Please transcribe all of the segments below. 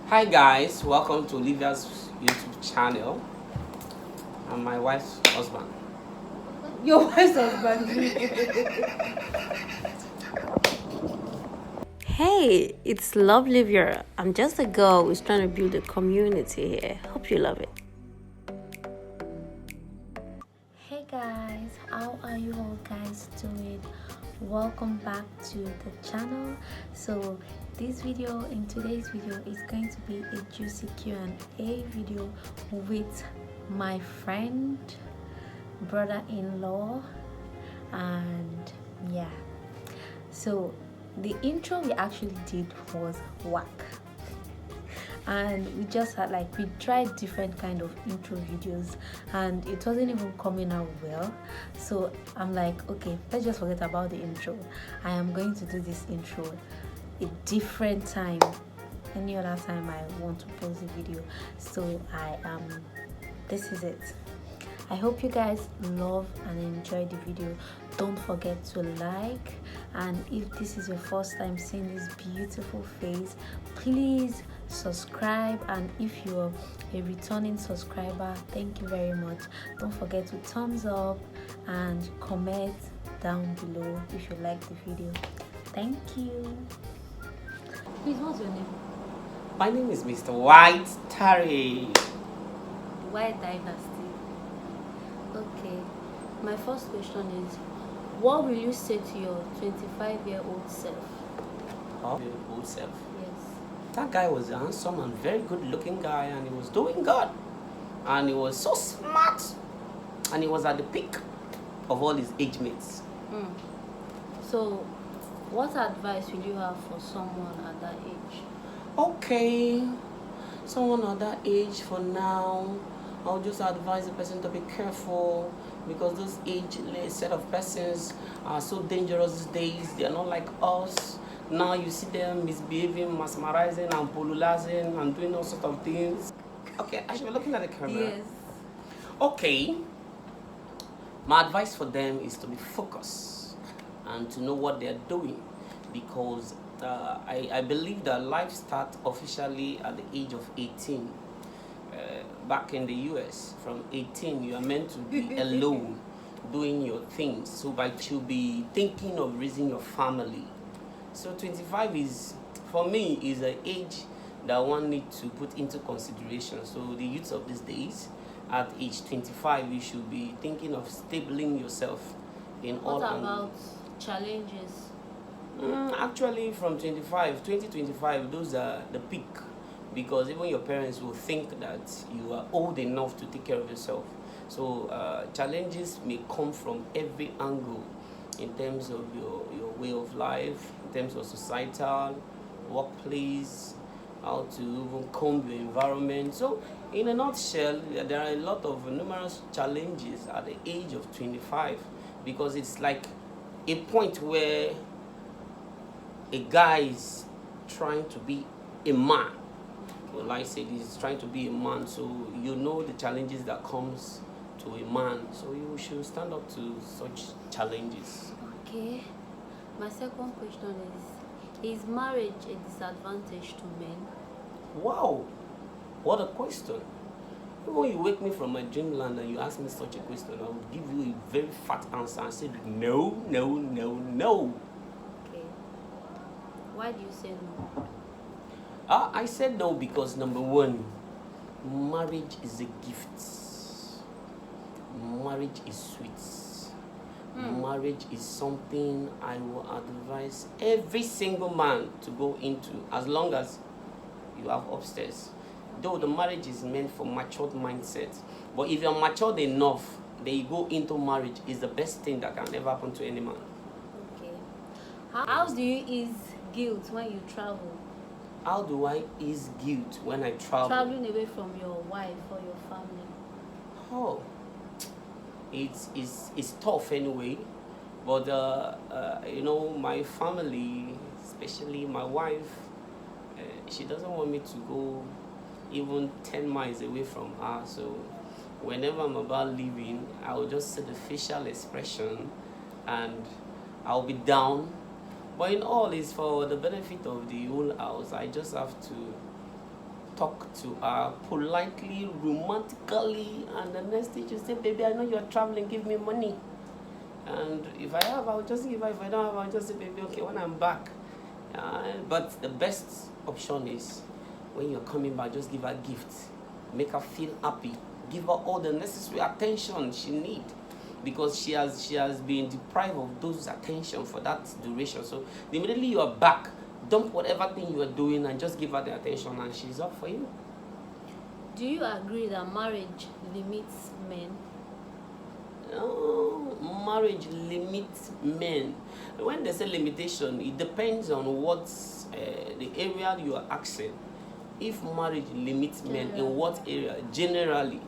Hi guys, welcome to Olivia's YouTube channel. I'm my wife's husband. Your wife's husband. Hey, it's Love Livia. I'm just a girl who's trying to build a community here. Hope you love it. Hey guys, how are you all guys doing? Welcome back to the channel. So today's video is going to be a juicy Q&A video with my friend, brother-in-law, and yeah. So the intro we actually did was whack, and we just had we tried different kind of intro videos and it wasn't even coming out well. So I'm like, okay, let's just forget about the intro. I am going to do this intro a different time, any other time I want to post the video. So this is it. I hope you guys love and enjoy the video. Don't forget to like, and if this is your first time seeing this beautiful face, please subscribe, and if you're a returning subscriber, thank you very much. Don't forget to thumbs up and comment down below if you like the video. Thank you. Please, what's your name? My name is Mr. White Terry. White Dynasty. Okay, my first question is, what will you say to your 25-year-old self? Oh, your old self. Yes. That guy was a handsome and very good-looking guy, and he was doing good, and he was so smart, and he was at the peak of all his age mates. So, what advice will you have for someone at that age? Okay, someone at that age for now, I'll just advise the person to be careful, because those age set of persons are so dangerous these days. They are not like us. Now you see them misbehaving, mesmerizing, and polulazing, and doing all sorts of things. Okay, I should be looking at the camera. Yes. Okay. My advice for them is to be focused and to know what they're doing, because I believe that life starts officially at the age of 18. Back in the US, from 18 you are meant to be alone doing your things, so that you'll be thinking of raising your family. So 25 is, for me, is an age that one needs to put into consideration. So the youth of these days, at age 25, you should be thinking of stabling yourself in all. What about challenges? Actually, from 2025, those are the peak, because even your parents will think that you are old enough to take care of yourself. So challenges may come from every angle, in terms of your way of life, in terms of societal, workplace, how to even comb your environment. So in a nutshell, there are a lot of numerous challenges at the age of 25, because it's like a point where a guy is trying to be a man. Well, like I said, he's trying to be a man, so you know the challenges that comes to a man, so you should stand up to such challenges. Okay. My second question is marriage a disadvantage to men? Wow, what a question. Even when you wake me from my dreamland and you ask me such a question, I will give you a very fat answer and say no, no, no, no. Okay. Why do you say no? I said no because, number one, marriage is a gift. Marriage is sweet. Marriage is something I will advise every single man to go into, as long as you have upstairs. Though the marriage is meant for matured mindset, but if you're matured enough, then you go into marriage, is the best thing that can ever happen to any man. Okay. How do you ease guilt when you travel? How do I ease guilt when I travel? Traveling away from your wife or your family. Oh, it's tough anyway, but you know, my family, especially my wife, she doesn't want me to go even 10 miles away from her. So whenever I'm about leaving, I will just see the facial expression and I'll be down. But in all, it's for the benefit of the whole house. I just have to talk to her politely, romantically, and the next thing you say, baby, I know you're traveling, give me money. And if I have, I'll just give her. If I don't have, I'll just say, baby, okay, when I'm back. But the best option is when you're coming back, just give her gifts. Make her feel happy. Give her all the necessary attention she needs. Because she has been deprived of those attention for that duration. So immediately you are back, dump whatever thing you are doing and just give her the attention and she's up for you. Do you agree that marriage limits men? No, marriage limits men. When they say limitation, it depends on what the area you are asking. If marriage limits men, in what area? Generally. Yes.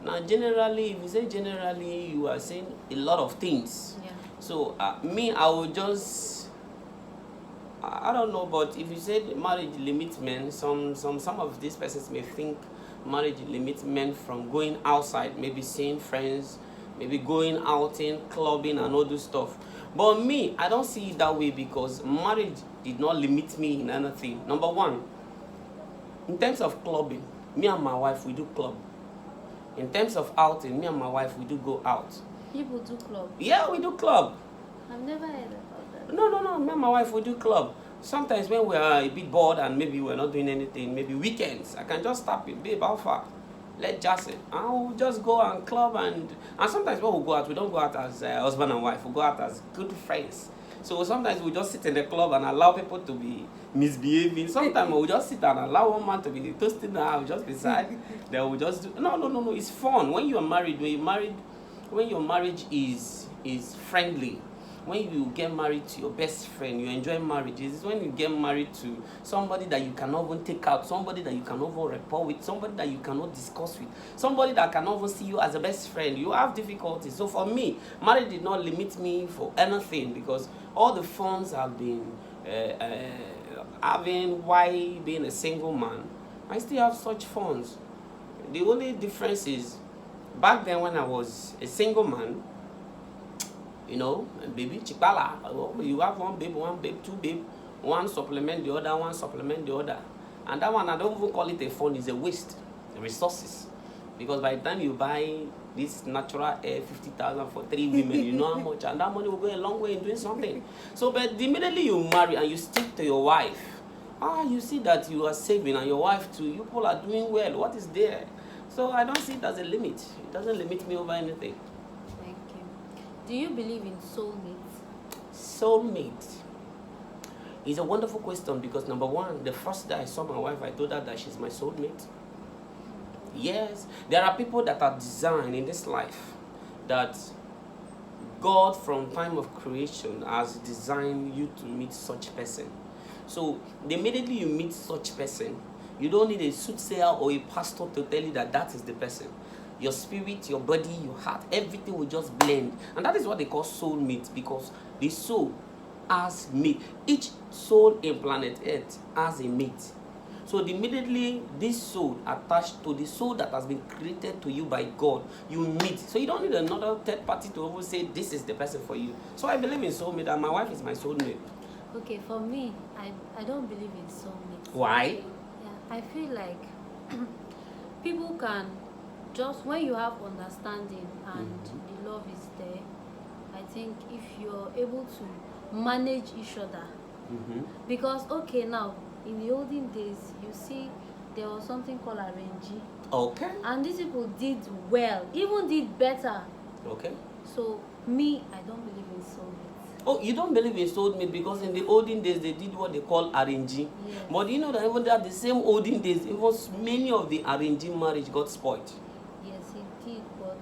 Now, generally, if you say generally, you are saying a lot of things. Yeah. So, me, I will just, I don't know, but if you say marriage limits men, some of these persons may think marriage limits men from going outside, maybe seeing friends, maybe going outing, clubbing, and all this stuff. But me, I don't see it that way because marriage did not limit me in anything. Number one, in terms of clubbing, me and my wife, we do club. In terms of outing, me and my wife, we do go out. People do club? Yeah, we do club. I've never heard about that. No, me and my wife, we do club. Sometimes when we are a bit bored and maybe we're not doing anything, maybe weekends, I can just stop it, babe, how far? Let's just it. I'll just go and club and sometimes when we go out, we don't go out as husband and wife, we go out as good friends. So sometimes we just sit in the club and allow people to be misbehaving. Sometimes we'll just sit and allow one man to be toasting her, I'll just be sad. Then we'll just do no, it's fun. When you are married, when your marriage is friendly, when you get married to your best friend, you enjoy marriages. It's when you get married to somebody that you cannot even take out, somebody that you cannot even rapport with, somebody that you cannot discuss with, somebody that cannot even see you as a best friend. You have difficulties. So for me, marriage did not limit me for anything because all the funds I've been having while being a single man, I still have such funds. The only difference is back then when I was a single man, you know, baby, chipala, you have one babe, two babe, one supplement the other, one supplement the other. And that one, I don't even call it a fund, it's a waste, the resources. Because by the time you buy this natural air, 50,000 for 3 women, you know how much, and that money will go a long way in doing something. So, but immediately you marry and you stick to your wife, you see that you are saving and your wife too, you people are doing well, what is there? So I don't see it as a limit. It doesn't limit me over anything. Do you believe in soulmates? Soulmate is a wonderful question because number one, the first day I saw my wife, I told her that she's my soulmate. Yes, there are people that are designed in this life that God from time of creation has designed you to meet such person. So immediately you meet such person, you don't need a soothsayer or a pastor to tell you that that is the person. Your spirit, your body, your heart, everything will just blend. And that is what they call soulmate because the soul has mate. Each soul in planet Earth has a mate. So immediately this soul attached to the soul that has been created to you by God, you meet. So you don't need another third party to always say this is the person for you. So I believe in soulmate and my wife is my soulmate. Okay, for me, I don't believe in soulmates. Why? Yeah, I feel like people can just when you have understanding and the love is there, I think if you're able to manage each other, because okay now in the olden days you see there was something called arrange. Okay. And these people did well, even did better. Okay. So me, I don't believe in soulmates. Oh, you don't believe in soulmate because in the olden days they did what they call arranging. Yes. But you know that even at the same olden days, even many of the arranging marriage got spoiled. Yes, it did, but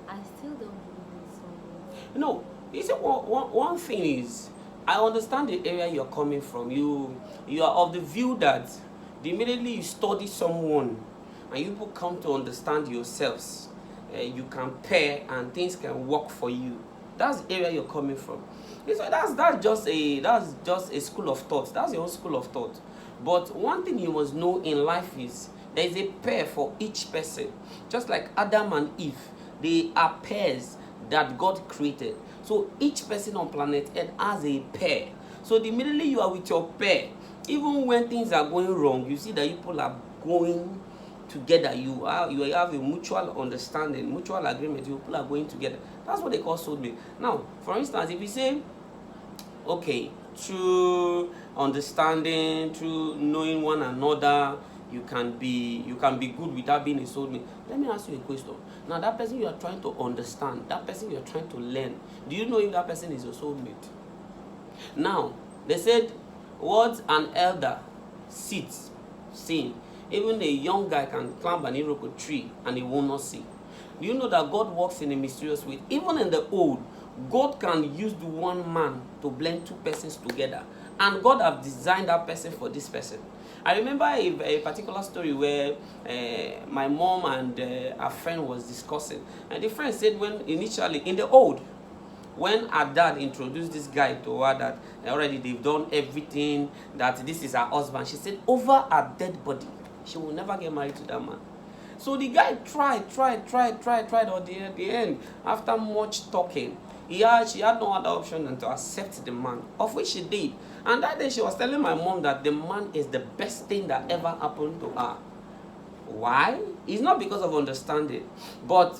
I still don't believe in soulmates. No, you see, one thing is, I understand the area you're coming from. You are of the view that immediately you study someone and you people come to understand yourselves, you can pair and things can work for you. That's the area you're coming from. So that's just a school of thought. That's your own school of thought. But one thing you must know in life is there is a pair for each person. Just like Adam and Eve, they are pairs that God created. So each person on planet Earth has a pair. So immediately you are with your pair, even when things are going wrong, you see that people are going together. You have a mutual understanding, mutual agreement. You people are going together. That's what they call soulmate. Now, for instance, if you say, okay, through understanding, through knowing one another, you can be good without being a soulmate. Let me ask you a question. Now, that person you are trying to understand, that person you are trying to learn, do you know if that person is your soulmate? Now, they said, what an elder sits seeing, even a young guy can climb an iroko tree and he will not see. Do you know that God works in a mysterious way? Even in the old, God can use the one man to blend two persons together. And God have designed that person for this person. I remember a particular story where my mom and a friend was discussing. And the friend said when initially, in the old, when her dad introduced this guy to her, that already they've done everything, that this is her husband, she said over her dead body, she will never get married to that man. So the guy tried at the end, after much talking, she had no other option than to accept the man, of which she did. And that day she was telling my mom that the man is the best thing that ever happened to her. Why? It's not because of understanding, but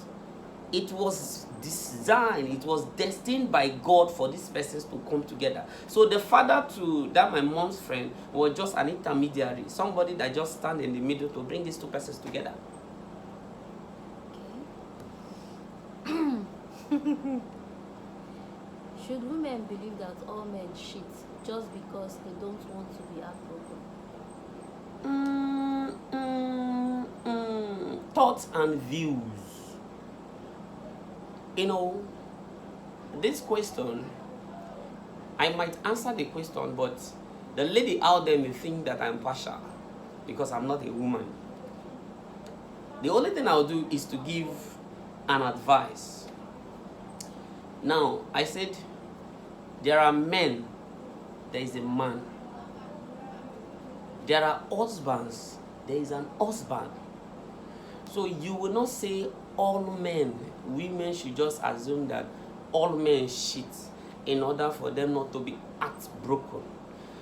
it was designed, it was destined by God for these persons to come together. So the father to that my mom's friend was just an intermediary, somebody that just stand in the middle to bring these two persons together. Okay. Should women believe that all men cheat just because they don't want to be heartbroken? Thoughts and views. You know, this question, I might answer the question, but the lady out there may think that I'm partial because I'm not a woman. The only thing I'll do is to give an advice. Now, I said there are men, there is a man. There are husbands, there is an husband. So you will not say all men, women should just assume that all men cheat in order for them not to be heartbroken.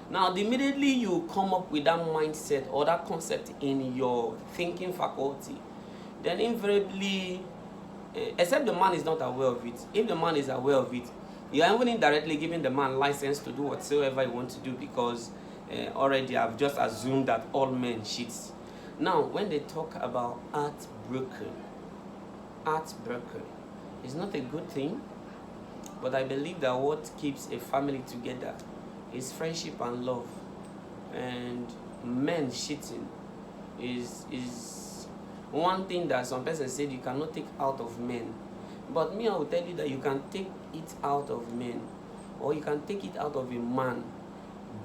Now, immediately you come up with that mindset or that concept in your thinking faculty, then invariably, except the man is not aware of it, if the man is aware of it, you are even indirectly giving the man license to do whatsoever you want to do, because already I've just assumed that all men cheat. Now, when they talk about heartbroken is not a good thing, but I believe that what keeps a family together is friendship and love. And men cheating is one thing that some persons said you cannot take out of men. But me, I will tell you that you can take it out of men, or you can take it out of a man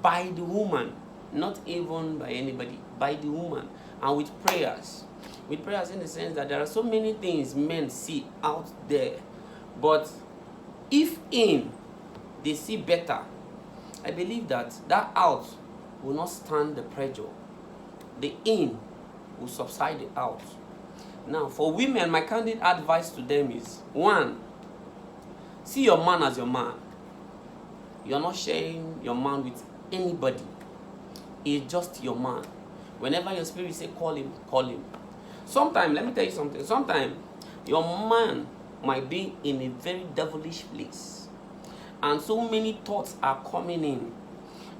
by the woman, not even by anybody, by the woman, and with prayers. With prayers in the sense that there are so many things men see out there, but if in they see better, I believe that out will not stand the pressure. The in will subside the out. Now, for women, my candid advice to them is, one, see your man as your man. You're not sharing your man with anybody. He's just your man. Whenever your spirit say call him, call him. Sometimes, let me tell you something, sometimes your man might be in a very devilish place, and so many thoughts are coming in,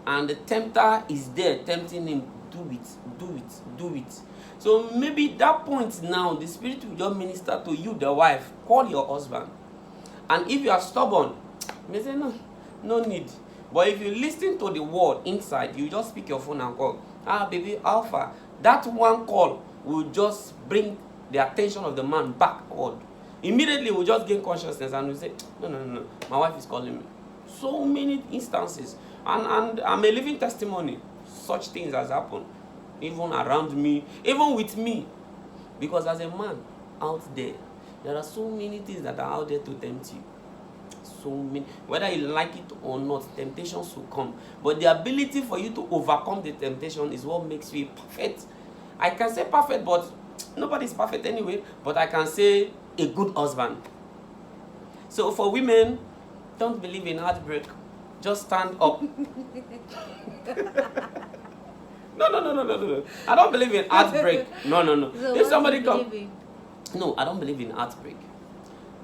and the tempter is there tempting him, do it. So maybe that point now, the spirit will just minister to you, the wife, call your husband. And if you are stubborn, you may say, no need. But if you listen to the word inside, you just pick your phone and call. Baby, Alpha. That one call will just bring the attention of the man backward. Immediately, we'll just gain consciousness and we'll say, no, my wife is calling me. So many instances. And I'm a living testimony. Such things has happened. Even around me, even with me. Because as a man out there are so many things that are out there to tempt you. So many. Whether you like it or not, temptations will come. But the ability for you to overcome the temptation is what makes you perfect. I can say perfect, but nobody's perfect anyway. But I can say a good husband. So for women, don't believe in heartbreak. Just stand up. No. I don't believe in heartbreak. No. So If somebody what do you come, believe no, I don't believe in heartbreak.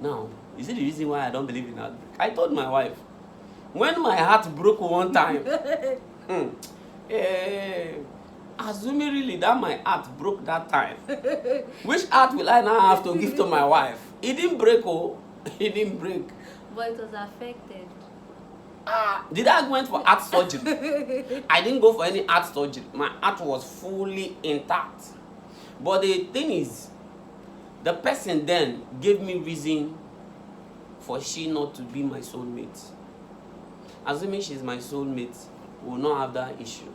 Now, you see the reason why I don't believe in heartbreak? I told my wife, when my heart broke one time, assuming really that my heart broke that time, which heart will I now have to give to my wife? It didn't break, oh, it didn't break. But it was affected. Did I go for heart surgery? I didn't go for any heart surgery. My heart was fully intact. But the thing is, the person then gave me reason for she not to be my soulmate. Assuming she's my soulmate, we will not have that issue.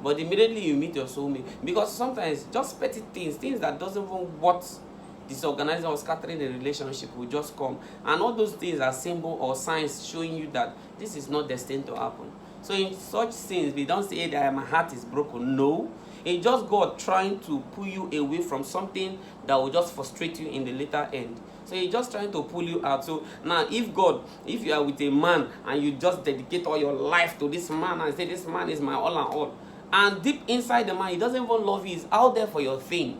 But immediately you meet your soulmate, because sometimes just petty things that doesn't even what disorganizing or scattering the relationship will just come, and all those things are symbol or signs showing you that this is not destined to happen. So in such things, we don't say that my heart is broken. No, it's just God trying to pull you away from something that will just frustrate you in the later end. So he's just trying to pull you out. So now if you are with a man and you just dedicate all your life to this man and say this man is my all and all, and deep inside the man he doesn't even love you, he's out there for your thing,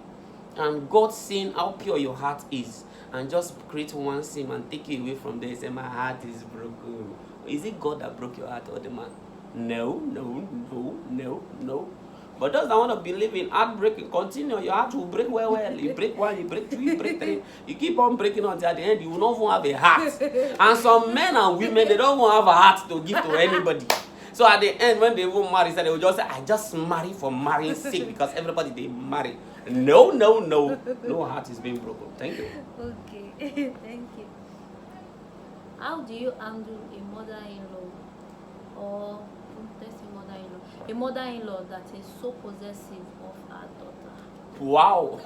and God seeing how pure your heart is, and just create one sin and take you away from there, say my heart is broken. Is it God that broke your heart or the man? No. But those that want to believe in heartbreak, continue. Your heart will break well. You break one, you break two, you break three. You keep on breaking until at the end you will not even have a heart. And some men and women, they don't even have a heart to give to anybody. So at the end, when they will marry, they will just say, I just marry for marrying sake, because everybody they marry. No heart is being broken. Thank you. Okay, thank you. How do you handle a mother-in-law, or let's say mother-in-law, a mother-in-law that is so possessive of her daughter? Wow.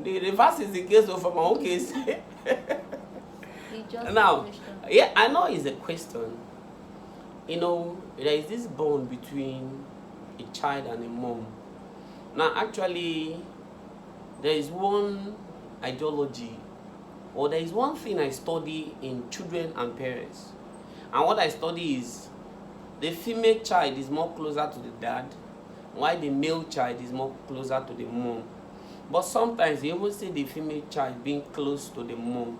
The reverse is the case of my own case. Now, yeah, I know it's a question. You know, there is this bond between a child and a mom. Now, actually, there is one ideology, or there is one thing I study in children and parents. And what I study is the female child is more closer to the dad, while the male child is more closer to the mom. But sometimes you even see the female child being close to the mom.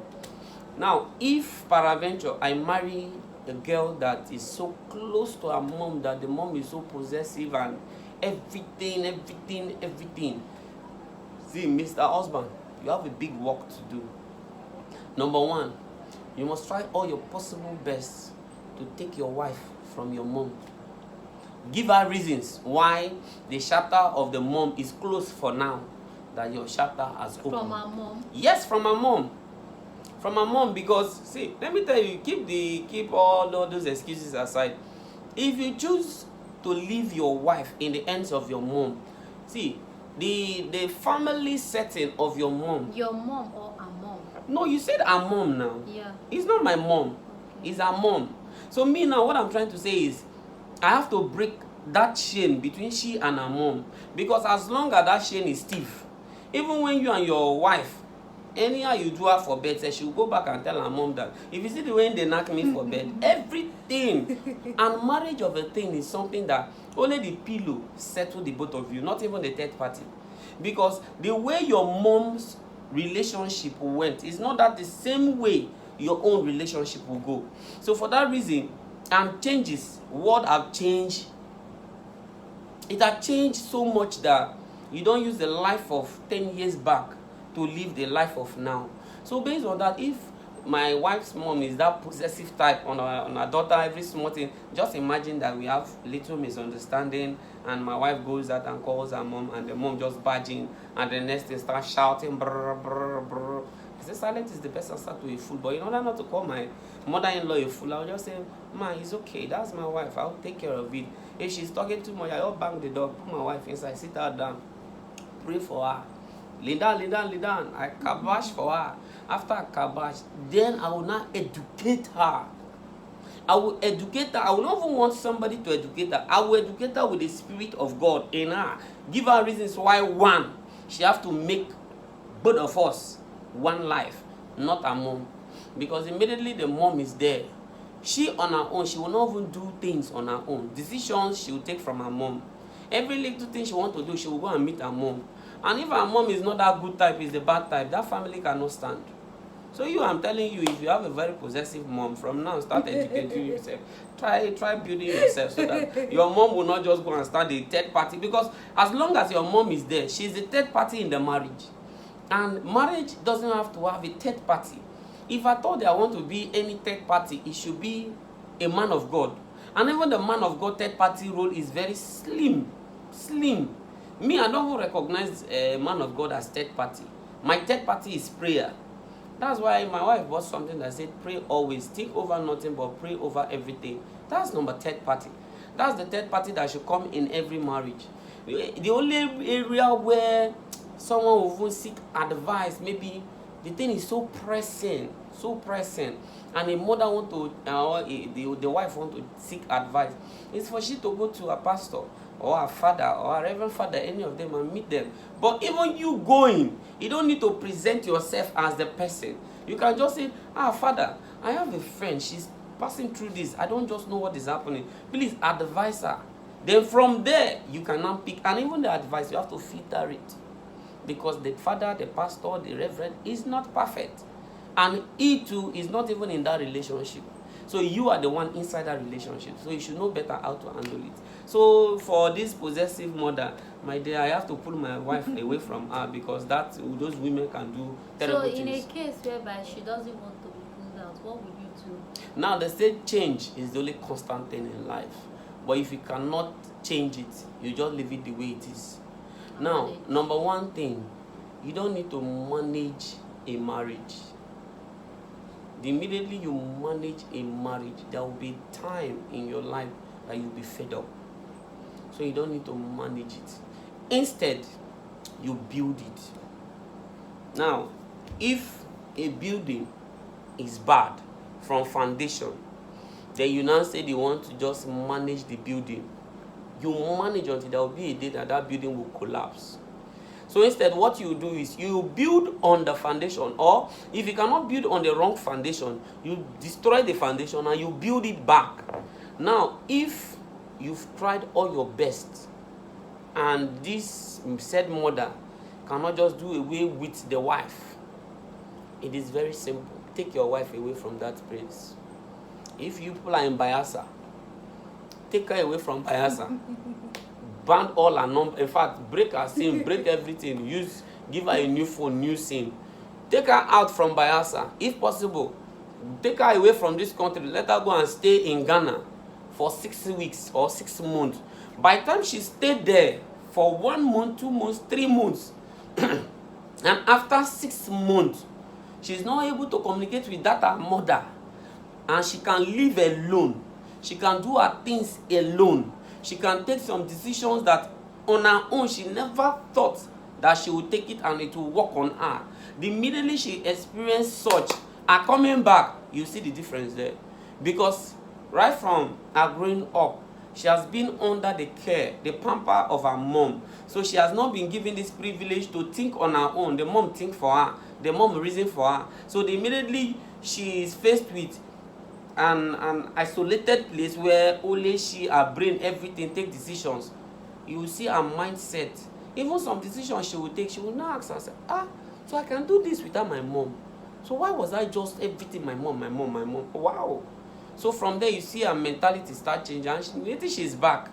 Now, if peradventure I marry a girl that is so close to her mom, that the mom is so possessive and everything. See, Mr. Husband, you have a big work to do. Number one, you must try all your possible best to take your wife from your mom. Give her reasons why the chapter of the mom is closed for now, that your chapter has opened. From her mom? Yes, from her mom. From her mom, because see, let me tell you, keep all those excuses aside. If you choose to leave your wife in the hands of your mom, see, the family setting of your mom. Your mom or her mom? No, you said her mom now. Yeah. It's not my mom. Okay. It's her mom. So me now, what I'm trying to say is, I have to break that chain between she and her mom, because as long as that chain is stiff, even when you and your wife, anyhow you do her for bed, say she will go back and tell her mom that if you see the way they knock me for bed, everything. And marriage of a thing is something that only the pillow settle the both of you, not even the third party. Because the way your mom's relationship went is not that the same way your own relationship will go. So for that reason, and changes, what have changed, it has changed so much that you don't use the life of 10 years back to live the life of now. So based on that, if my wife's mom is that possessive type on her daughter, every small thing, just imagine that we have little misunderstanding, and my wife goes out and calls her mom, and the mom just barging, and the next thing starts shouting, brr, brr, brr. I say, silent is the best answer to a fool. But in order not to call my mother-in-law a fool, I'll just say, ma, it's okay, that's my wife, I'll take care of it. If she's talking too much, I'll bang the door, put my wife inside, sit her down, pray for her. Lay down. I kabash for her. After I kabash, then I will now educate her. I will educate her. I will not even want somebody to educate her. I will educate her with the Spirit of God in her. Give her reasons why, one, she have to make both of us one life, not her mom. Because immediately the mom is there, she on her own, she will not even do things on her own. Decisions she will take from her mom. Every little thing she want to do, she will go and meet her mom. And if her mom is not that good type, is the bad type, that family cannot stand. So I'm telling you, if you have a very possessive mom, from now start educating yourself. Try building yourself so that your mom will not just go and start a third party. Because as long as your mom is there, she's the third party in the marriage. And marriage doesn't have to have a third party. If I thought there want to be any third party, it should be a man of God. And even the man of God third party role is very slim. Me, I don't recognize a man of God as third party. My third party is prayer. That's why my wife bought something that said, pray always, think over nothing but pray over everything. That's number third party. That's the third party that should come in every marriage. The only area where someone will even seek advice, maybe the thing is so pressing, and a mother want to, the wife want to seek advice, it's for she to go to a pastor or a father or a reverend father, any of them, and meet them. But even you going, you don't need to present yourself as the person. You can just say, Father, I have a friend, she's passing through this, I don't just know what is happening, please advise her. Then from there, you can now pick, and even the advice, you have to filter it. Because the father, the pastor, the reverend is not perfect. And he too is not even in that relationship. So you are the one inside that relationship. So you should know better how to handle it. So for this possessive mother, my dear, I have to pull my wife away from her, because those women can do terrible things. So in a case whereby she doesn't want to be pulled out, what would you do? Now the state change is the only constant thing in life. But if you cannot change it, you just leave it the way it is. Now, number one thing, you don't need to manage a marriage. Immediately you manage a marriage, there will be time in your life that you'll be fed up. So you don't need to manage it. Instead, you build it. Now, if a building is bad from foundation, then you now say you want to just manage the building. You manage until there will be a day that that building will collapse. So instead, what you do is you build on the foundation, or if you cannot build on the wrong foundation, you destroy the foundation and you build it back. Now, if you've tried all your best and this said mother cannot just do away with the wife, it is very simple. Take your wife away from that place. If you people are in Bayelsa, take her away from Bayelsa. Ban all her number. In fact, break her SIM, break everything. Give her a new phone, new SIM. Take her out from Bayelsa, if possible. Take her away from this country. Let her go and stay in Ghana for 6 weeks or 6 months. By the time she stayed there for 1 month, 2 months, 3 months, and after 6 months, she's not able to communicate with that her mother, and she can live alone. She can do her things alone. She can take some decisions that on her own she never thought that she would take it and it will work on her. The immediately she experienced such, her coming back, you see the difference there. Because right from her growing up, she has been under the care, the pamper of her mom. So she has not been given this privilege to think on her own. The mom think for her. The mom reason for her. So immediately she is faced with an isolated place where only she, her brain, everything take decisions. You will see her mindset. Even some decisions she will take, she will now ask herself, so I can do this without my mom. So why was I just everything my mom? Wow. So from there you see her mentality start changing, and later she's back.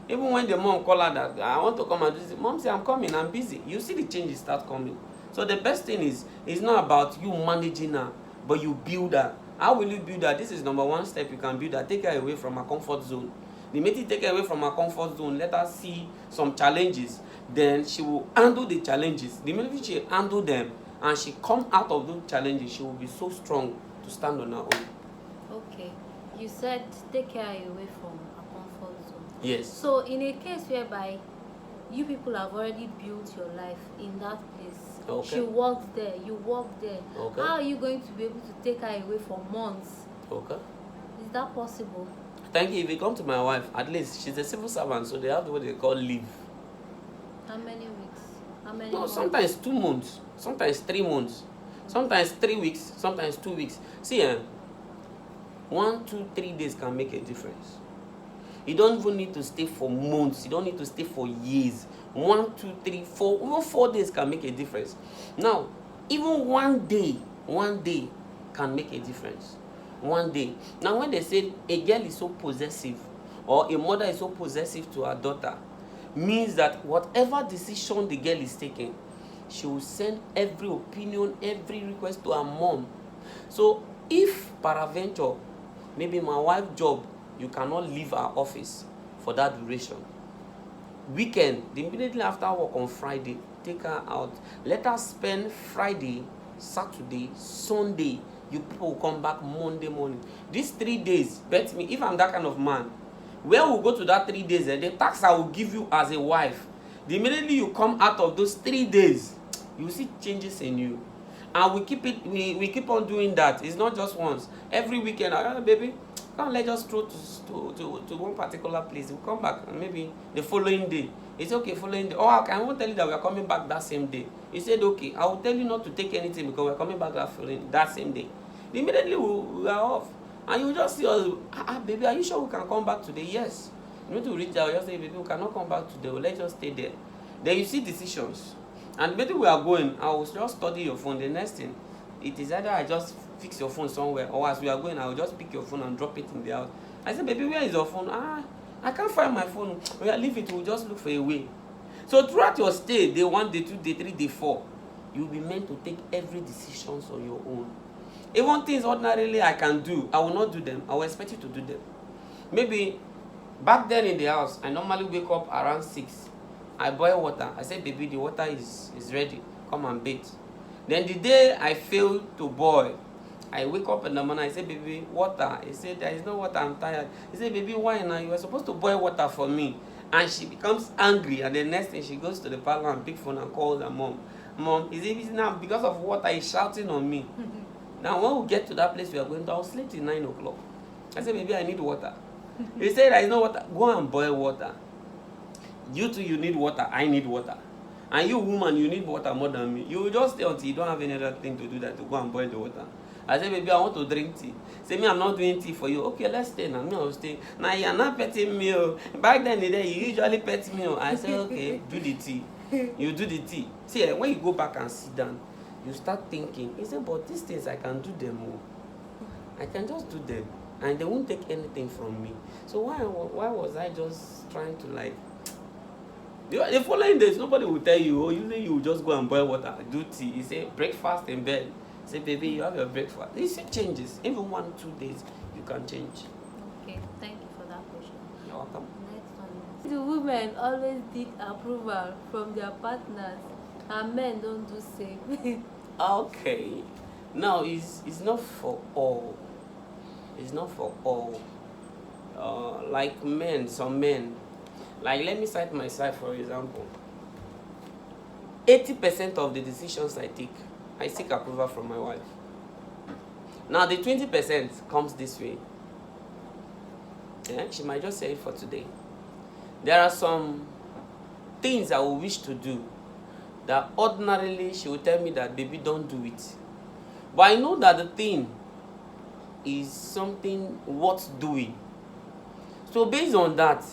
Even when the mom call her that I want to come and do this, mom say I'm coming, I'm busy. You see the changes start coming. So the best thing is, it's not about you managing her, but you build her. How will you build her? This is number one step you can build her. Take her away from her comfort zone. The minute you take her away from her comfort zone, let her see some challenges. Then she will handle the challenges. The minute she handle them and she come out of those challenges, she will be so strong to stand on her own. Okay. You said take her away from her comfort zone. Yes. So in a case whereby you people have already built your life in that place, okay, she works there, you work there, okay, how are you going to be able to take her away for months? Okay. Is that possible? Thank you. If you come to my wife, at least she's a civil servant, so they have what they call leave. How many weeks? How many No, months? sometimes 2 months, sometimes 3 months, sometimes 3 weeks, sometimes 2 weeks. See, 1, 2, 3 days can make a difference. You don't even need to stay for months. You don't need to stay for years. 1, 2, 3, 4, even 4 days can make a difference. Now, even one day can make a difference. One day. Now, when they say a girl is so possessive, or a mother is so possessive to her daughter, means that whatever decision the girl is taking, she will send every opinion, every request to her mom. So if peradventure, maybe my wife's job, you cannot leave her office for that duration, weekend, immediately after work on Friday, take her out. Let her spend Friday, Saturday, Sunday. You people will come back Monday morning. These 3 days, bet me, if I'm that kind of man, where we go to that 3 days, the tax I will give you as a wife, the immediately you come out of those 3 days, you will see changes in you. And we keep on doing that. It's not just once. Every weekend, baby, come let's just go to one particular place. We'll come back and maybe the following day. It's okay, following day. Oh, I won't tell you that we are coming back that same day. He said, okay, I will tell you not to take anything because we're coming back that same day. Immediately we are off. And you just see us, baby, are you sure we can come back today? Yes. You need to reach out, just say, baby, we cannot come back today. Let's just stay there. Then you see decisions. And maybe we are going, I will just study your phone. The next thing, it is either I just fix your phone somewhere, or as we are going, I will just pick your phone and drop it in the house. I said, baby, where is your phone? I can't find my phone. Well, leave it, we'll just look for a way. So throughout your stay, day 1, day 2, day 3, day 4, you'll be meant to take every decision on your own. Even things ordinarily I can do, I will not do them. I will expect you to do them. Maybe back then in the house, I normally wake up around 6. I boil water. I say, baby, the water is ready. Come and bathe. Then the day I fail to boil, I wake up in the morning. I say, baby, water. He said, there is no water. I'm tired. He said, baby, why now? You were supposed to boil water for me. And she becomes angry. And the next thing, she goes to the parlor and pick phone and calls her mom. Mom, is it now because of water? He's shouting on me. Now, when we get to that place we are going to, I'll sleep till 9 o'clock. I said, baby, I need water. He said, there is no water. Go and boil water. You too, you need water. I need water. And you, woman, you need water more than me. You will just stay until you don't have any other thing to do that to go and boil the water. I said, baby, I want to drink tea. Say, me, I'm not doing tea for you. Okay, let's stay now. Me, I will stay. Now, you're not petting me. Back then, you usually pet me. I said, okay, do the tea. You do the tea. See, when you go back and sit down, you start thinking, he said, but these things, I can do them more. I can just do them. And they won't take anything from me. So why was I just trying to like... The following days, nobody will tell you, usually you will just go and boil water, do tea. You say, breakfast in bed. Say, baby, you have your breakfast. You see changes. Even 1, 2 days, you can change. Okay, thank you for that question. You're welcome. Next one. The women always need approval from their partners, and men don't do same. Okay. Now, it's not for all. It's not for all. Like men, some men. Like, let me cite myself, for example. 80% of the decisions I take, I seek approval from my wife. Now, the 20% comes this way. Yeah, she might just say it for today. There are some things I will wish to do that ordinarily she will tell me that, baby, don't do it. But I know that the thing is something worth doing. So based on that,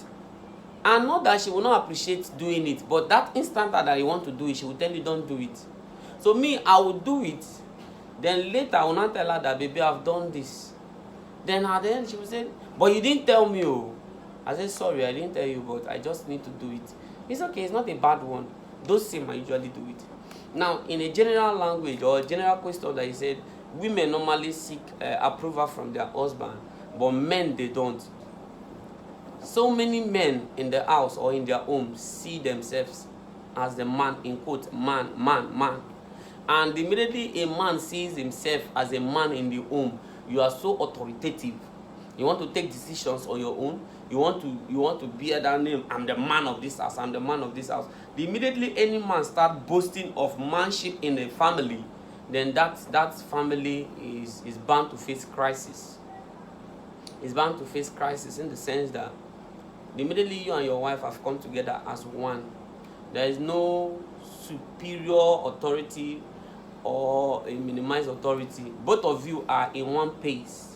and not that she will not appreciate doing it, but that instant that I want to do it, she will tell you, don't do it. So me, I will do it. Then later, I will not tell her that, baby, I've done this. Then at the end, she will say, but you didn't tell me. Oh. I said, sorry, I didn't tell you, but I just need to do it. It's okay, it's not a bad one. Those same, I usually do it. Now, in a general language or a general question that he said, women normally seek approval from their husband, but men, they don't. So many men in the house or in their home see themselves as the man, in quote, man. And immediately a man sees himself as a man in the home, you are so authoritative. You want to take decisions on your own. You want to bear that name. I'm the man of this house. I'm the man of this house. Immediately any man start boasting of manship in a family, then that family is bound to face crisis. It's bound to face crisis in the sense that immediately you and your wife have come together as one. There is no superior authority or a minimized authority. Both of you are in one pace.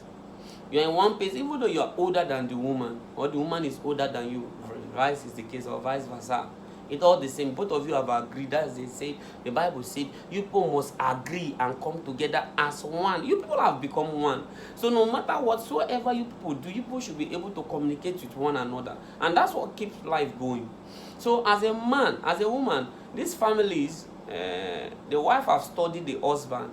You're in one place, even though you're older than the woman, or the woman is older than you, vice is the case, or vice versa. It's all the same. Both of you have agreed. As they say, the Bible said, you people must agree and come together as one. You people have become one. So no matter whatsoever you people do, you people should be able to communicate with one another. And that's what keeps life going. So as a man, as a woman, these families, the wife have studied the husband,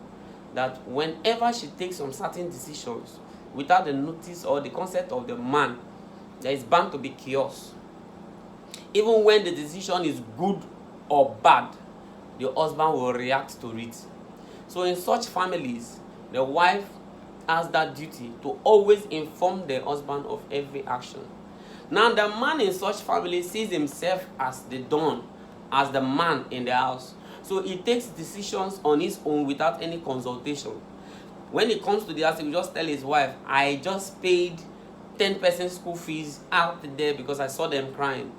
that whenever she takes some certain decisions, without the notice or the consent of the man, there is bound to be chaos. Even when the decision is good or bad, the husband will react to it. So in such families, the wife has that duty to always inform the husband of every action. Now the man in such family sees himself as the don, as the man in the house. So he takes decisions on his own without any consultation. When he comes to the house, he will just tell his wife, I just paid 10% school fees out there because I saw them crying.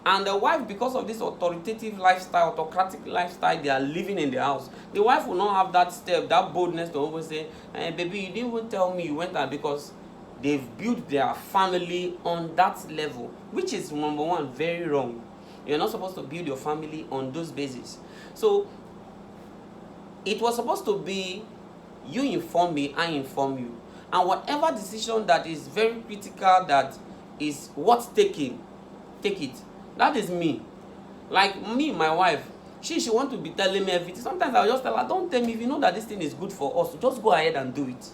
And the wife, because of this authoritative lifestyle, autocratic lifestyle they are living in the house, the wife will not have that step, that boldness to always say, hey, baby, you didn't even tell me you went there, because they've built their family on that level, which is, number one, very wrong. You're not supposed to build your family on those bases. So it was supposed to be, you inform me, I inform you. And whatever decision that is very critical, that is worth taking, take it. That is me. Like me, my wife, she want to be telling me everything. Sometimes I'll just tell her, don't tell me, if you know that this thing is good for us, just go ahead and do it.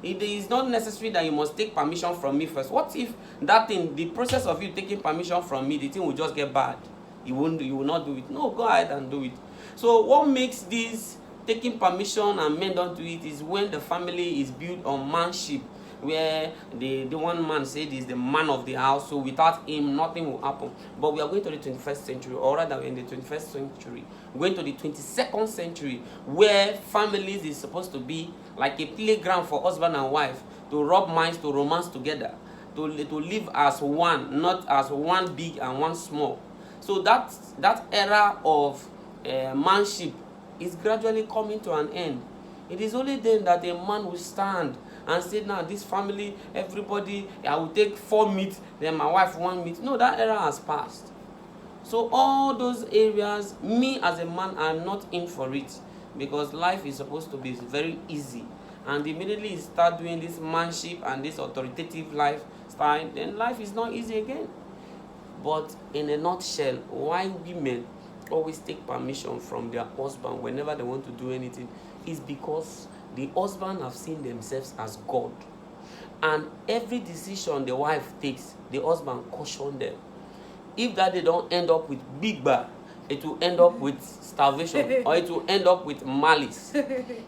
It is not necessary that you must take permission from me first. What if that thing, the process of you taking permission from me, the thing will just get bad? You will not do it. No, go ahead and do it. So what makes this taking permission and men don't do it is when the family is built on manship, where the one man said is the man of the house, so without him nothing will happen. But we are going to the 21st century, or rather we're in the 21st century, going to the 22nd century, where families is supposed to be like a playground for husband and wife, to rub minds, to romance together, to live as one, not as one big and one small. So that era of manship is gradually coming to an end. It is only then that a man will stand and say, now this family, everybody, I will take 4 meat, then my wife 1 meat. No, that era has passed. So all those areas, me as a man, I'm not in for it, because life is supposed to be very easy. And immediately you start doing this manship and this authoritative lifestyle, then life is not easy again. But in a nutshell, why women always take permission from their husband whenever they want to do anything is because the husband have seen themselves as God. And every decision the wife takes, the husband caution them. If that they don't end up with big bar, it will end up with starvation, or it will end up with malice.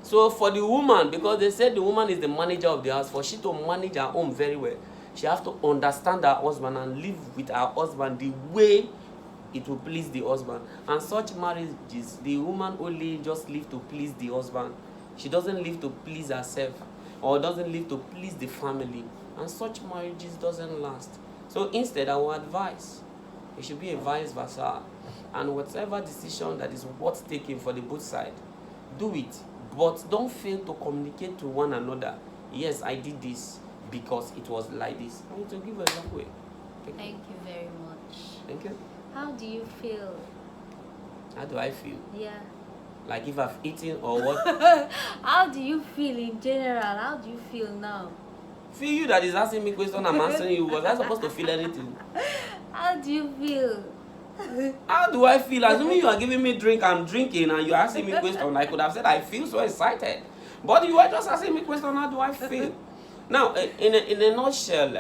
So for the woman, because they said the woman is the manager of the house, for she to manage her home very well, she has to understand her husband and live with her husband the way it will please the husband. And such marriages, the woman only just live to please the husband. She doesn't live to please herself, or doesn't live to please the family. And such marriages doesn't last. So instead, I would advise, it should be a vice versa. And whatever decision that is worth taking for the both sides, do it. But don't fail to communicate to one another. Yes, I did this because it was like this. I need to give a long way. Thank you very much. Thank you. How do you feel? How do I feel? Yeah. Like if I've eaten or what? How do you feel in general? How do you feel now? Feel you that is asking me question, I'm answering you. Was I supposed to feel anything? How do you feel? How do I feel? Assuming you are giving me drink, I'm drinking, and you're asking me question, I could have said I feel so excited. But you are just asking me question, how do I feel? Now, in a nutshell,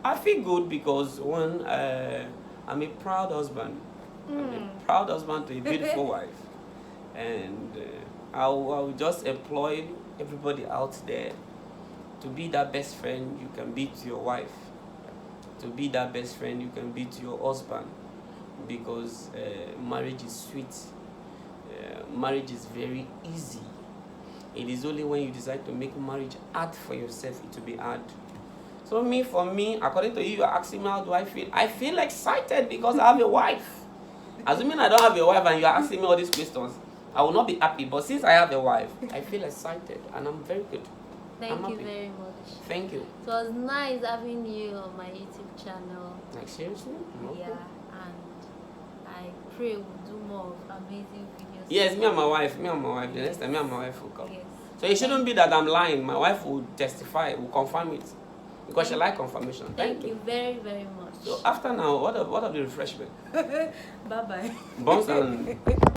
I feel good because one, I'm a proud husband. I'm a proud husband to a beautiful wife. And I will just employ everybody out there to be that best friend you can be to your wife. To be that best friend you can be to your husband. Because marriage is sweet. Marriage is very easy. It is only when you decide to make marriage hard for yourself, it will be hard. So for me, according to you, you're asking me how do I feel? I feel excited because I have a wife. Assuming I don't have a wife and you're asking me all these questions, I will not be happy, but since I have a wife, I feel excited and I'm very good. Thank you very much. Thank you. It was nice having you on my YouTube channel. Like seriously? No. Yeah, and I pray we'll do more of amazing videos. Yes, me and my wife. The next time, me and my wife will come. Yes. So it shouldn't be that I'm lying. My wife will testify, will confirm it. Because she like confirmation. Thank you very, very much. So after now, what of the refreshment? Bye-bye. Buns and